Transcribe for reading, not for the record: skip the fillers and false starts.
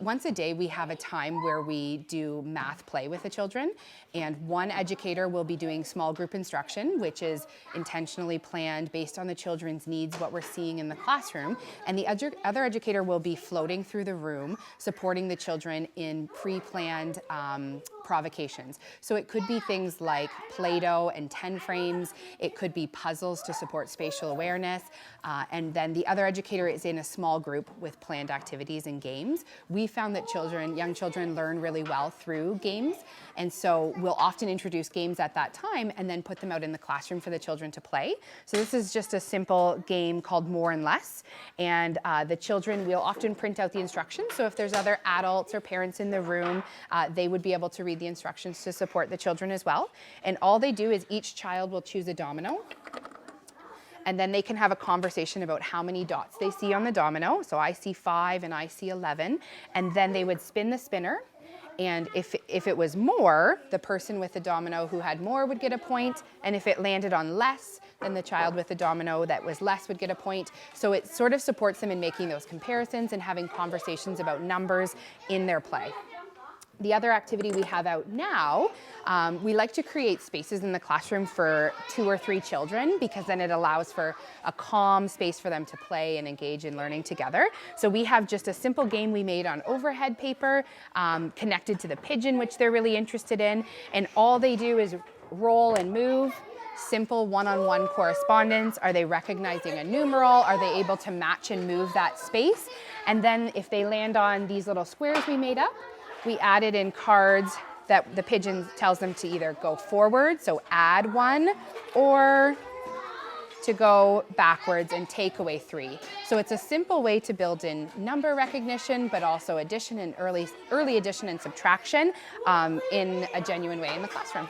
Once a day, we have a time where we do math play with the children, and one educator will be doing small group instruction, which is intentionally planned based on the children's needs, what we're seeing in the classroom, and the other educator will be floating through the room, supporting the children in pre-planned provocations. So it could be things like Play-Doh and 10 frames, it could be puzzles to support spatial awareness, and then the other educator is in a small group with planned activities and games. We found that young children learn really well through games, and so we'll often introduce games at that time and then put them out in the classroom for the children to play. So this is just a simple game called More and Less, and the children will often print out the instructions, so if there's other adults or parents in the room, they would be able to read the instructions to support the children as well. And all they do is each child will choose a domino, and then they can have a conversation about how many dots they see on the domino. So I see 5 and I see 11. And then they would spin the spinner. And if it was more, the person with the domino who had more would get a point. And if it landed on less, then the child with the domino that was less would get a point. So it sort of supports them in making those comparisons and having conversations about numbers in their play. The other activity we have out now, we like to create spaces in the classroom for 2 or 3 children, because then it allows for a calm space for them to play and engage in learning together. So we have just a simple game we made on overhead paper, connected to the pigeon, which they're really interested in. And all they do is roll and move. Simple one-on-one correspondence. Are they recognizing a numeral? Are they able to match and move that space? And then if they land on these little squares we made up, we added in cards that the pigeon tells them to either go forward, so add 1, or to go backwards and take away 3. So it's a simple way to build in number recognition, but also addition and early addition and subtraction in a genuine way in the classroom.